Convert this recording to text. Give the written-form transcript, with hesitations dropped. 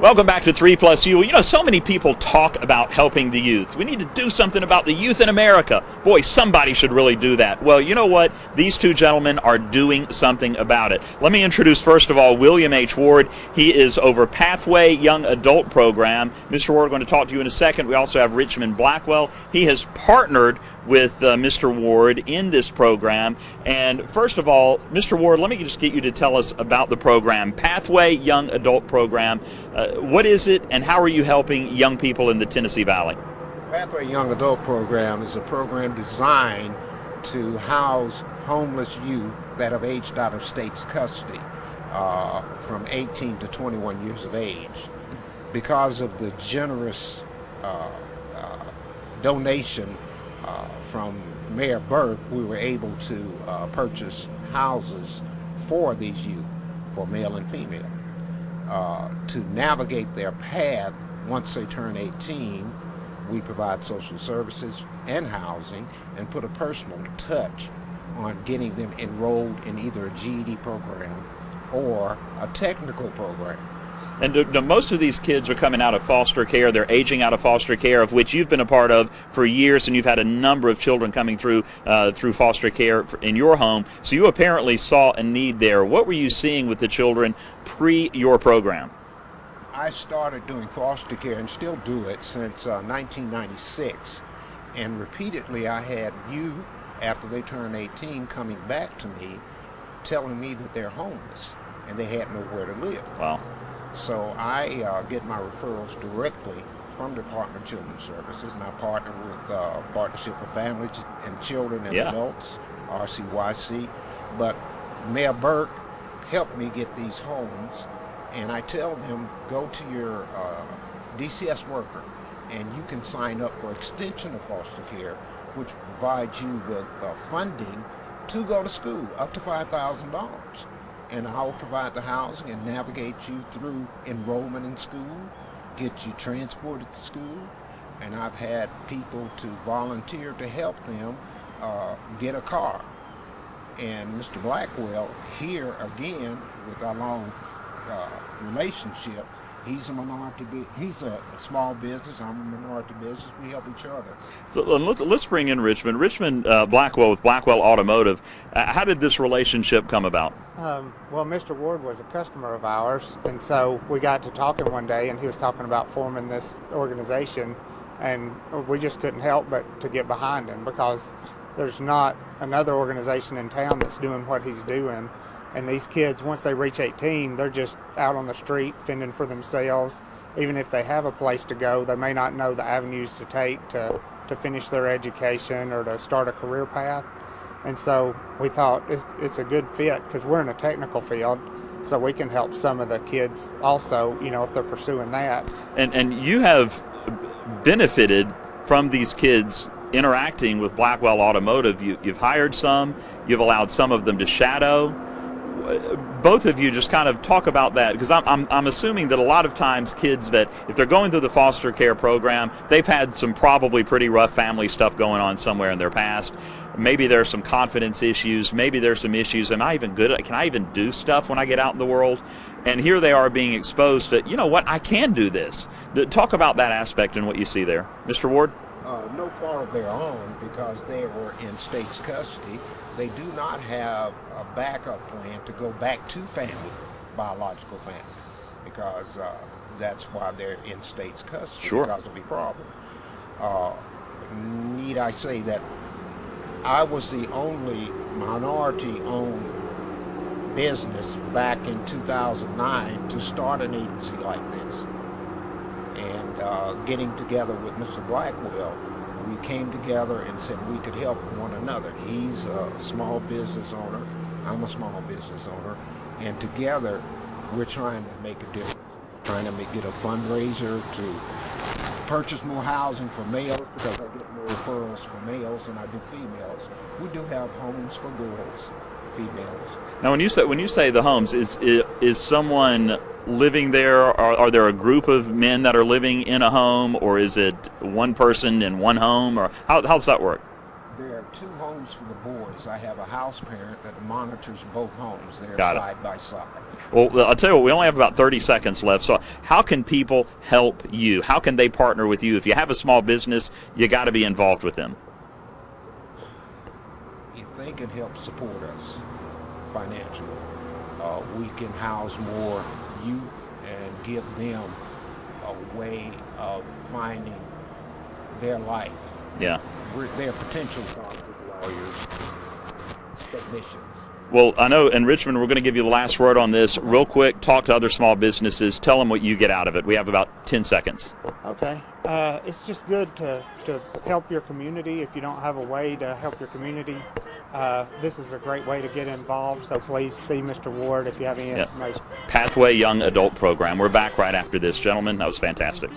Welcome back to 3 Plus U. You know, so many people talk about helping the youth. We need to do something about the youth in America. Boy, somebody should really do that. Well, you know what? These two gentlemen are doing something about it. Let me introduce, first of all, William H. Ward. He is over Pathway Young Adult Program. Mr. Ward, we're going to talk to you in a second. We also have Richmond Blackwell. He has partnered with Mr. Ward in this program. And first of all, Mr. Ward, let me just get you to tell us about the program, Pathway Young Adult Program. What is it, and how are you helping young people in the Tennessee Valley? Pathway Young Adult Program is a program designed to house homeless youth that have aged out of state's custody from 18 to 21 years of age. Because of the generous donation from Mayor Burke, we were able to purchase houses for these youth, for male and female, to navigate their path. Once they turn 18, we provide social services and housing and put a personal touch on getting them enrolled in either a GED program or a technical program. And most of these kids are coming out of foster care. They're aging out of foster care, of which you've been a part of for years, and you've had a number of children coming through foster care in your home. So you apparently saw a need there. What were you seeing with the children pre your program? I started doing foster care and still do it since 1996. And repeatedly I had youth, after they turned 18, coming back to me telling me that they're homeless and they had nowhere to live. Wow. So I get my referrals directly from the Department of Children's Services, and I partner with Partnership for Families and Children and Adults, RCYC. But Mayor Burke helped me get these homes, and I tell them, go to your DCS worker, and you can sign up for extension of foster care, which provides you with funding to go to school, up to $5,000. And I will provide the housing and navigate you through enrollment in school, get you transported to school, and I've had people to volunteer to help them get a car. And Mr. Blackwell, here again, with our long relationship, he's a small business, I'm a minority business, we help each other. So let's bring in Richmond. Richmond Blackwell with Blackwell Automotive. How did this relationship come about? Well, Mr. Ward was a customer of ours, and so we got to talking one day, and he was talking about forming this organization, and we just couldn't help but to get behind him, because there's not another organization in town that's doing what he's doing. And these kids, once they reach 18, they're just out on the street fending for themselves. Even if they have a place to go, they may not know the avenues to take to finish their education or to start a career path. And so we thought it's a good fit, because we're in a technical field, so we can help some of the kids also, you know, if they're pursuing that. And you have benefited from these kids interacting with Blackwell Automotive. You've hired some, you've allowed some of them to shadow. Both of you just kind of talk about that, because I'm assuming that a lot of times kids that, if they're going through the foster care program, they've had some probably pretty rough family stuff going on somewhere in their past. Maybe there's some confidence issues, maybe there's some issues, am I even good at, can I even do stuff when I get out in the world? And here they are being exposed to, you know what, I can do this. Talk about that aspect and what you see there. Mr. Ward? No fault of their own, because they were in state's custody. They do not have a backup plan to go back to family, biological family, because that's why they're in state's custody, because of the problem. Need I say that I was the only minority-owned business back in 2009 to start an agency like this. And getting together with Mr. Blackwell, we came together and said we could help one another. He's a small business owner, I'm a small business owner, and together we're trying to make a difference. Trying to get a fundraiser to purchase more housing for males, because I get more referrals for males than I do females. We do have homes for girls, females. Now, when you say the homes, is someone living there? Are there a group of men that are living in a home, or is it one person in one home, or how does that work? There are 2 homes for the boys. I have a house parent that monitors both homes. They're Got it. side by side. Well, I'll tell you what, we only have about 30 seconds left. So how can people help you? How can they partner with you? If you have a small business, you got to be involved with them. If they can help support us financially, we can house more youth and give them a way of finding their life. Yeah. Their potential doctors, lawyers, technicians. Well, I know in Richmond we're going to give you the last word on this. Real quick, talk to other small businesses. Tell them what you get out of it. We have about 10 seconds. Okay. It's just good to help your community. If you don't have a way to help your community, this is a great way to get involved. So please see Mr. Ward if you have any information. Pathway Young Adult Program. We're back right after this. Gentlemen, that was fantastic.